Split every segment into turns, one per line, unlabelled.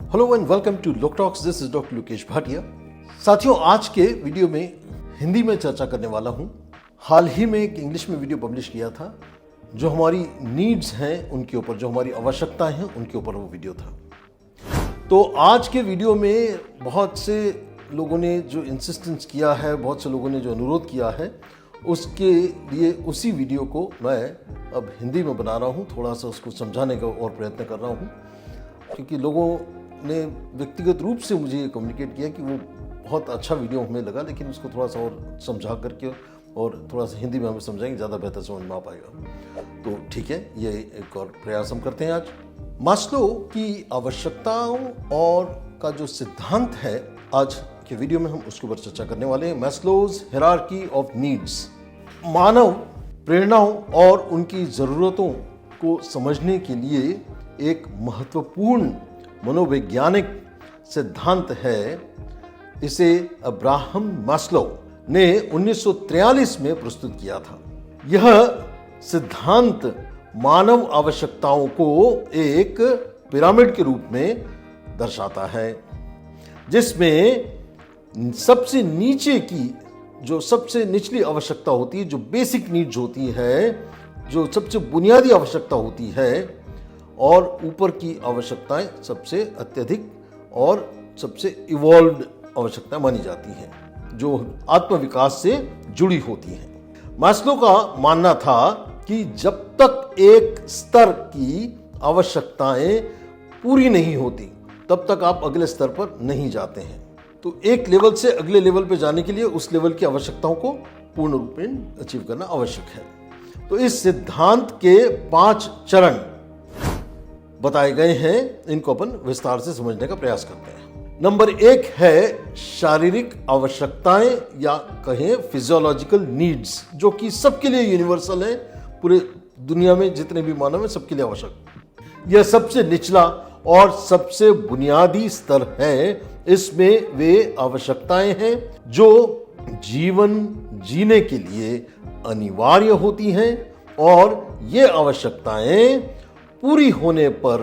Hello and welcome to Lok talks. This is doctor Lokesh Bhatia. साथियों, आज के वीडियो में हिंदी में चर्चा करने वाला हूं। हाल ही में एक इंग्लिश में वीडियो पब्लिश किया था जो हमारी नीड्स हैं उनके ऊपर, जो हमारी आवश्यकताएं हैं उनके ऊपर वो वीडियो था। तो आज के वीडियो में बहुत से लोगों ने जो इंसिस्टेंस किया है, बहुत से लोगों ने जो अनुरोध किया है, उसके लिए उसी वीडियो को मैं अब हिंदी में बना रहा हूँ। थोड़ा सा उसको समझाने का और प्रयत्न कर रहा हूँ, क्योंकि लोगों ने व्यक्तिगत रूप से मुझे ये कम्युनिकेट किया कि वो बहुत अच्छा वीडियो हमें लगा, लेकिन उसको थोड़ा सा और समझा करके और थोड़ा सा हिंदी में हमें समझाएंगे, ज़्यादा बेहतर समझ में आ पाएगा। तो ठीक है, ये एक और प्रयास हम करते हैं आज। मास्लो की आवश्यकताओं और का जो सिद्धांत है, आज के वीडियो में हम उसके ऊपर चर्चा करने वाले हैं। मैस्लोज हायरार्की ऑफ नीड्स मानव प्रेरणाओं और उनकी ज़रूरतों को समझने के लिए एक महत्वपूर्ण मनोवैज्ञानिक सिद्धांत है। इसे अब्राहम मास्लो ने 1943 में प्रस्तुत किया था। यह सिद्धांत मानव आवश्यकताओं को एक पिरामिड के रूप में दर्शाता है, जिसमें सबसे नीचे की जो सबसे निचली आवश्यकता होती है, जो बेसिक नीड्स होती है, जो सबसे बुनियादी आवश्यकता होती है, और ऊपर की आवश्यकताएं सबसे अत्यधिक और सबसे इवॉल्व्ड आवश्यकताएं मानी जाती हैं, जो आत्मविकास से जुड़ी होती हैं। मास्लो का मानना था कि जब तक एक स्तर की आवश्यकताएं पूरी नहीं होती, तब तक आप अगले स्तर पर नहीं जाते हैं। तो एक लेवल से अगले लेवल पर जाने के लिए उस लेवल की आवश्यकताओं को पूर्ण रूप में अचीव करना आवश्यक है। तो इस सिद्धांत के 5 चरण बताए गए हैं, इनको अपन विस्तार से समझने का प्रयास करते हैं। नंबर 1 है शारीरिक आवश्यकताएं, या कहें फिजियोलॉजिकल नीड्स, जो कि सबके लिए यूनिवर्सल है। पूरे दुनिया में जितने भी मानव हैं सबके लिए आवश्यक। यह सबसे निचला और सबसे बुनियादी स्तर है। इसमें वे आवश्यकताएं हैं जो जीवन जीने के लिए अनिवार्य होती हैं, और ये आवश्यकताएं पूरी होने पर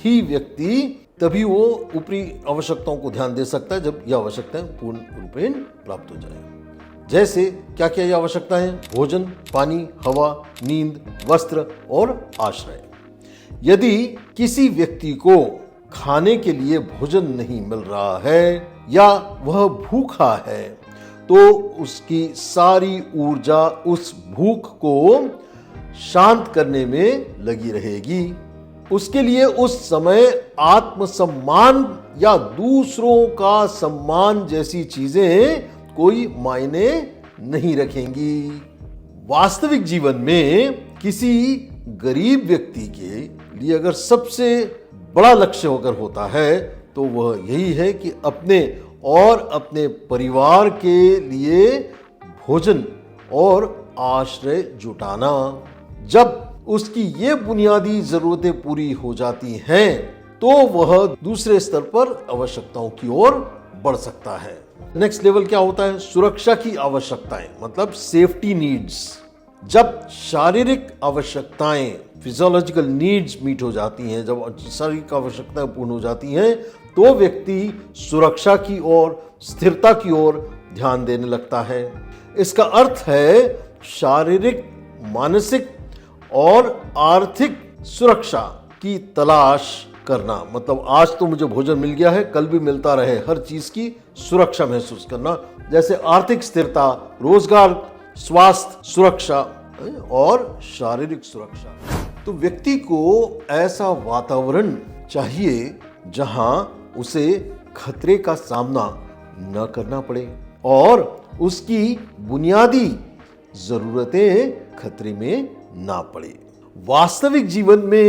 ही व्यक्ति तभी वो ऊपरी आवश्यकताओं को ध्यान दे सकता है, जब यह आवश्यकताएं पूर्ण रूपेण प्राप्त हो जाए। जैसे क्या क्या ये आवश्यकताएं हैं? भोजन, पानी, हवा, नींद, वस्त्र और आश्रय। यदि किसी व्यक्ति को खाने के लिए भोजन नहीं मिल रहा है या वह भूखा है, तो उसकी सारी ऊर्जा उस भूख को शांत करने में लगी रहेगी। उसके लिए उस समय आत्मसम्मान या दूसरों का सम्मान जैसी चीजें कोई मायने नहीं रखेंगी। वास्तविक जीवन में किसी गरीब व्यक्ति के लिए अगर सबसे बड़ा लक्ष्य अगर होता है, तो वह यही है कि अपने और अपने परिवार के लिए भोजन और आश्रय जुटाना। जब उसकी ये बुनियादी जरूरतें पूरी हो जाती हैं, तो वह दूसरे स्तर पर आवश्यकताओं की ओर बढ़ सकता है। नेक्स्ट लेवल क्या होता है? सुरक्षा की आवश्यकताएं, मतलब सेफ्टी नीड्स। जब शारीरिक आवश्यकताएं, फिजियोलॉजिकल नीड्स मीट हो जाती हैं, जब शारीरिक आवश्यकताएं पूर्ण हो जाती हैं, तो व्यक्ति सुरक्षा की ओर, स्थिरता की ओर ध्यान देने लगता है। इसका अर्थ है शारीरिक, मानसिक और आर्थिक सुरक्षा की तलाश करना। मतलब आज तो मुझे भोजन मिल गया है, कल भी मिलता रहे, हर चीज की सुरक्षा महसूस करना। जैसे आर्थिक स्थिरता, रोजगार, स्वास्थ्य सुरक्षा और शारीरिक सुरक्षा। तो व्यक्ति को ऐसा वातावरण चाहिए जहां उसे खतरे का सामना न करना पड़े और उसकी बुनियादी जरूरतें खतरे में ना पड़े। वास्तविक जीवन में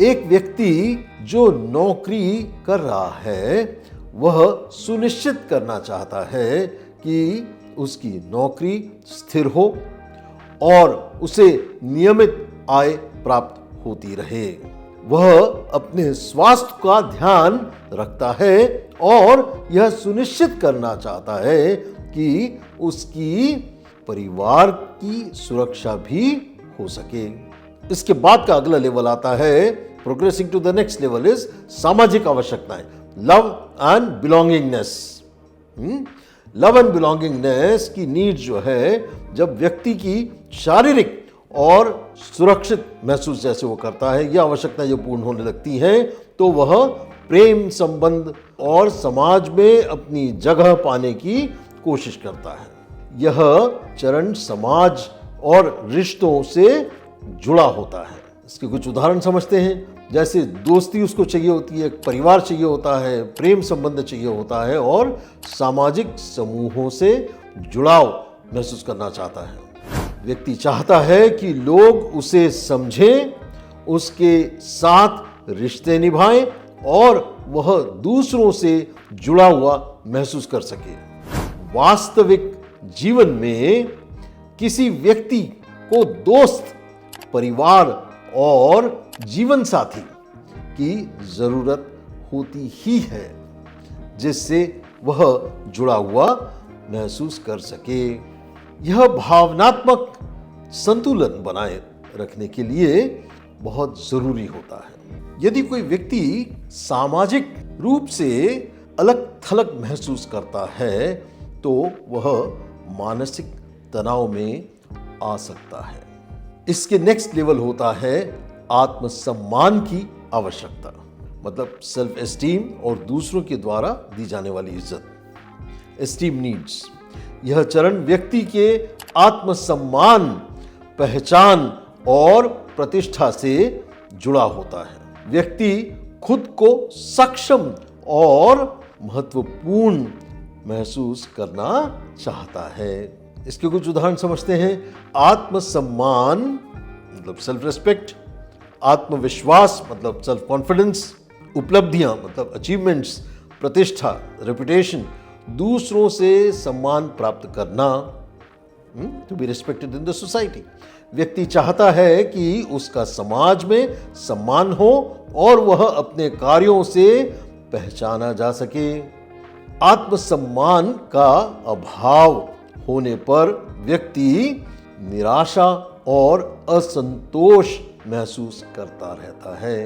एक व्यक्ति जो नौकरी कर रहा है, वह सुनिश्चित करना चाहता है कि उसकी नौकरी स्थिर हो और उसे नियमित आय प्राप्त होती रहे। वह अपने स्वास्थ्य का ध्यान रखता है और यह सुनिश्चित करना चाहता है कि उसकी परिवार की सुरक्षा भी हो सके। इसके बाद का अगला लेवल आता है, progressing to the next level is सामाजिक आवश्यकताएं। Love and belongingness. Love and belongingness की नीड जो है, जब व्यक्ति की शारीरिक और सुरक्षित महसूस जैसे वो करता है, यह आवश्यकताएं जो पूर्ण होने लगती हैं, तो वह प्रेम संबंध और समाज में अपनी जगह पाने की कोशिश करता है। यह चरण समाज और रिश्तों से जुड़ा होता है। इसके कुछ उदाहरण समझते हैं। जैसे दोस्ती उसको चाहिए होती है, परिवार चाहिए होता है, प्रेम संबंध चाहिए होता है और सामाजिक समूहों से जुड़ाव महसूस करना चाहता है। व्यक्ति चाहता है कि लोग उसे समझें, उसके साथ रिश्ते निभाएं और वह दूसरों से जुड़ा हुआ महसूस कर सके। वास्तविक जीवन में किसी व्यक्ति को दोस्त, परिवार और जीवन साथी की जरूरत होती ही है, जिससे वह जुड़ा हुआ महसूस कर सके। यह भावनात्मक संतुलन बनाए रखने के लिए बहुत जरूरी होता है। यदि कोई व्यक्ति सामाजिक रूप से अलग थलग महसूस करता है, तो वह मानसिक तनाव में आ सकता है। इसके नेक्स्ट लेवल होता है आत्मसम्मान की आवश्यकता, मतलब सेल्फ एस्टीम और दूसरों के द्वारा दी जाने वाली इज्जत, एस्टीम नीड्स। यह चरण व्यक्ति के आत्मसम्मान, पहचान और प्रतिष्ठा से जुड़ा होता है। व्यक्ति खुद को सक्षम और महत्वपूर्ण महसूस करना चाहता है। इसके कुछ उदाहरण समझते हैं। आत्मसम्मान मतलब सेल्फ रिस्पेक्ट, आत्मविश्वास मतलब सेल्फ कॉन्फिडेंस, उपलब्धियां मतलब अचीवमेंट्स, प्रतिष्ठा रेपुटेशन, दूसरों से सम्मान प्राप्त करना, to be respected in the society. व्यक्ति चाहता है कि उसका समाज में सम्मान हो और वह अपने कार्यों से पहचाना जा सके। आत्मसम्मान का अभाव होने पर व्यक्ति निराशा और असंतोष महसूस करता रहता है।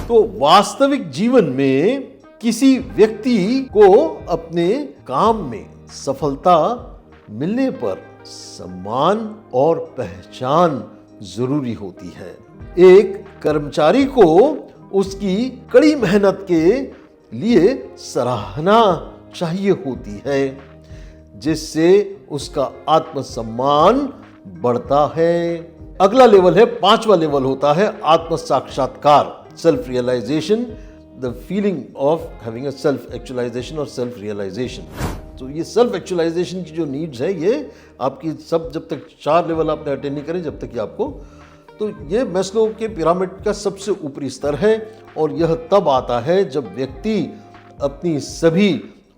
तो वास्तविक जीवन में किसी व्यक्ति को अपने काम में सफलता मिलने पर सम्मान और पहचान जरूरी होती है। एक कर्मचारी को उसकी कड़ी मेहनत के लिए सराहना चाहिए होती है, जिससे उसका आत्मसम्मान बढ़ता है। अगला लेवल है, पांचवा लेवल होता है आत्म साक्षात्कार, self realisation, the feeling of having a self actualisation और सेल्फ रियलाइजेशन। तो ये सेल्फ एक्चुअलाइजेशन की जो नीड्स है, ये आपकी सब जब तक 4 लेवल आपने अटेंड नहीं करें, जब तक कि आपको, तो ये मैस्लो के पिरामिड का सबसे ऊपरी स्तर है। और यह तब आता है जब व्यक्ति अपनी सभी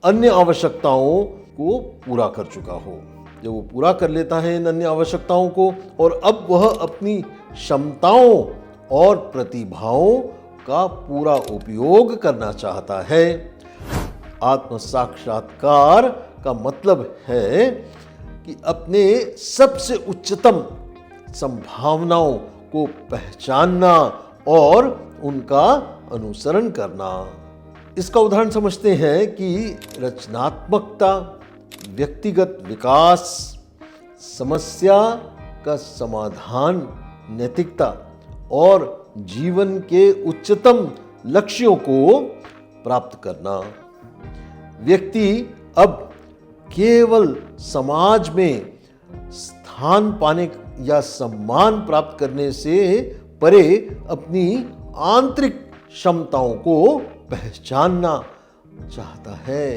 अन्य आवश्यकताओं को पूरा कर चुका हो। जब वो पूरा कर लेता है इन अन्य आवश्यकताओं को, और अब वह अपनी क्षमताओं और प्रतिभाओं का पूरा उपयोग करना चाहता है। आत्म साक्षात्कार का मतलब है कि अपने सबसे उच्चतम संभावनाओं को पहचानना और उनका अनुसरण करना। इसका उदाहरण समझते हैं कि रचनात्मकता, व्यक्तिगत विकास, समस्या का समाधान, नैतिकता और जीवन के उच्चतम लक्ष्यों को प्राप्त करना। व्यक्ति अब केवल समाज में स्थान पाने या सम्मान प्राप्त करने से परे अपनी आंतरिक क्षमताओं को पहचानना चाहता है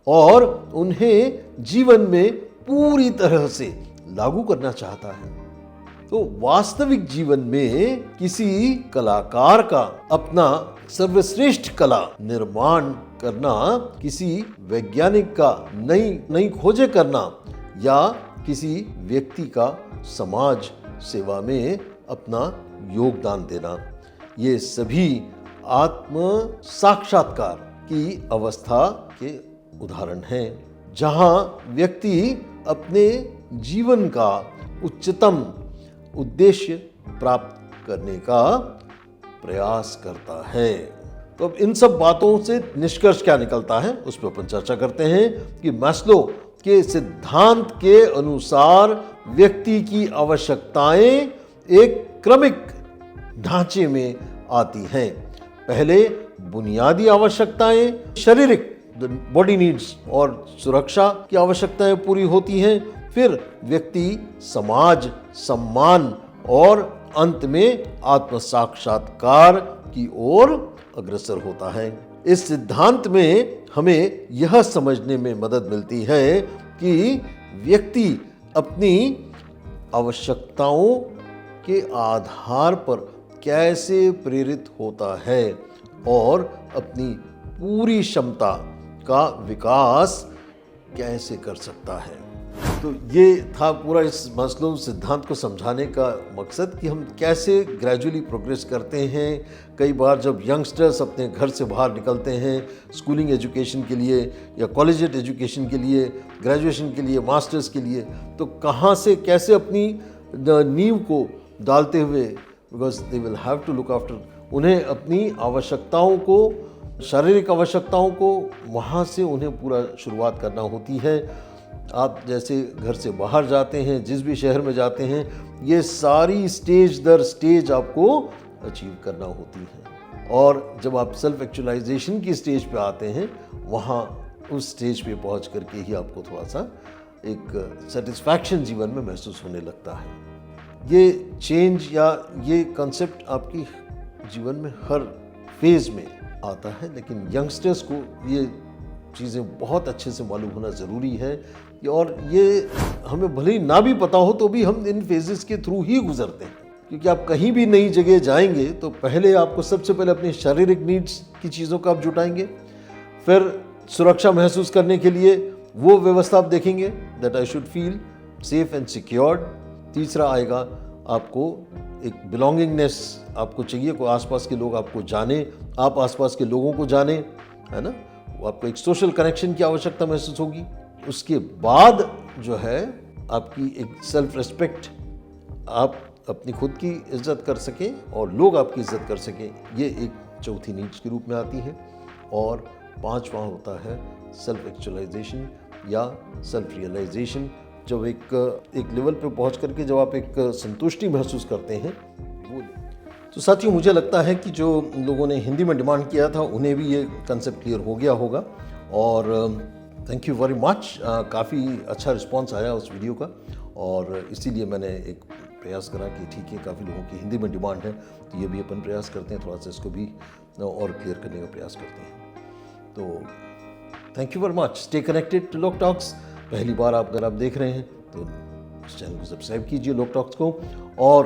और उन्हें जीवन में पूरी तरह से लागू करना चाहता है। तो वास्तविक जीवन में किसी कलाकार का अपना सर्वश्रेष्ठ कला निर्माण करना, किसी वैज्ञानिक का नई खोजें करना या किसी व्यक्ति का समाज सेवा में अपना योगदान देना, ये सभी आत्म साक्षात्कार की अवस्था के उदाहरण हैं, जहां व्यक्ति अपने जीवन का उच्चतम उद्देश्य प्राप्त करने का प्रयास करता है। तो अब इन सब बातों से निष्कर्ष क्या निकलता है उस पर अपन चर्चा करते हैं कि मैस्लो के सिद्धांत के अनुसार व्यक्ति की आवश्यकताएं एक क्रमिक ढांचे में आती हैं। पहले बुनियादी आवश्यकताएं, शारीरिक बॉडी नीड्स और सुरक्षा की आवश्यकताएं पूरी होती हैं, फिर व्यक्ति समाज, सम्मान और अंत में आत्म साक्षात्कार की ओर अग्रसर होता है। इस सिद्धांत में हमें यह समझने में मदद मिलती है कि व्यक्ति अपनी आवश्यकताओं के आधार पर कैसे प्रेरित होता है और अपनी पूरी क्षमता का विकास कैसे कर सकता है। तो ये था पूरा इस मैस्लो सिद्धांत को समझाने का मकसद कि हम कैसे ग्रेजुअली प्रोग्रेस करते हैं। कई बार जब यंगस्टर्स अपने घर से बाहर निकलते हैं स्कूलिंग एजुकेशन के लिए या कॉलेजिएट एजुकेशन के लिए, ग्रेजुएशन के लिए, मास्टर्स के लिए, तो कहाँ से कैसे अपनी नींव को डालते हुए, because they will have to look after, उन्हें अपनी आवश्यकताओं को, शारीरिक आवश्यकताओं को वहाँ से उन्हें पूरा शुरुआत करना होती है। आप जैसे घर से बाहर जाते हैं, जिस भी शहर में जाते हैं, ये सारी स्टेज दर स्टेज आपको अचीव करना होती है। और जब आप सेल्फ एक्चुअलाइजेशन की स्टेज पे आते हैं, वहाँ उस स्टेज पे पहुँच करके ही आपको थोड़ा सा एक सेटिस्फैक्शन जीवन में महसूस होने लगता है। ये चेंज या ये कंसेप्ट आपकी जीवन में हर फेज में आता है, लेकिन यंगस्टर्स को ये चीज़ें बहुत अच्छे से मालूम होना ज़रूरी है। और ये हमें भले ही ना भी पता हो तो भी हम इन फेजेस के थ्रू ही गुजरते हैं, क्योंकि आप कहीं भी नई जगह जाएंगे तो पहले आपको सबसे पहले अपनी शारीरिक नीड्स की चीज़ों का आप जुटाएंगे, फिर सुरक्षा महसूस करने के लिए वो व्यवस्था आप देखेंगे, that I should feel safe and secured. तीसरा आएगा आपको एक बिलोंगिंगनेस आपको चाहिए, कोई आसपास के लोग आपको जाने, आप आसपास के लोगों को जाने, है ना। आपको एक सोशल कनेक्शन की आवश्यकता महसूस होगी। उसके बाद जो है आपकी एक सेल्फ रिस्पेक्ट, आप अपनी खुद की इज्जत कर सकें और लोग आपकी इज्जत कर सकें, ये एक चौथी नीड्स के रूप में आती है। और पांचवा होता है सेल्फ एक्चुअलाइजेशन या सेल्फ रियलाइजेशन। जब एक लेवल पे पहुंच करके जब आप एक संतुष्टि महसूस करते हैं वो। तो साथियों, मुझे लगता है कि जो लोगों ने हिंदी में डिमांड किया था उन्हें भी ये कंसेप्ट क्लियर हो गया होगा। और थैंक यू वेरी मच। काफ़ी अच्छा रिस्पांस आया उस वीडियो का, और इसीलिए मैंने एक प्रयास करा कि ठीक है, काफ़ी लोगों की हिंदी में डिमांड है तो ये भी अपन प्रयास करते हैं, थोड़ा सा इसको भी और क्लियर करने का प्रयास करते हैं। तो thank you very much. Stay connected to Lok talks. पहली बार अगर आप देख रहे हैं तो इस चैनल को सब्सक्राइब कीजिए लोक टॉक्स को, और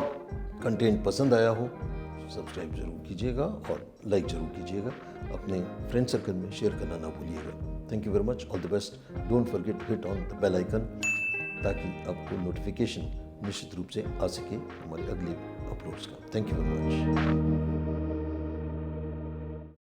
कंटेंट पसंद आया हो सब्सक्राइब जरूर कीजिएगा और लाइक जरूर कीजिएगा। अपने फ्रेंड सर्कल में शेयर करना ना भूलिएगा। Thank you very much. All the best. Don't forget to hit on the bell icon ताकि आपको नोटिफिकेशन निश्चित रूप से आ सके हमारे अगले अपलोड्स का। Thank you very much.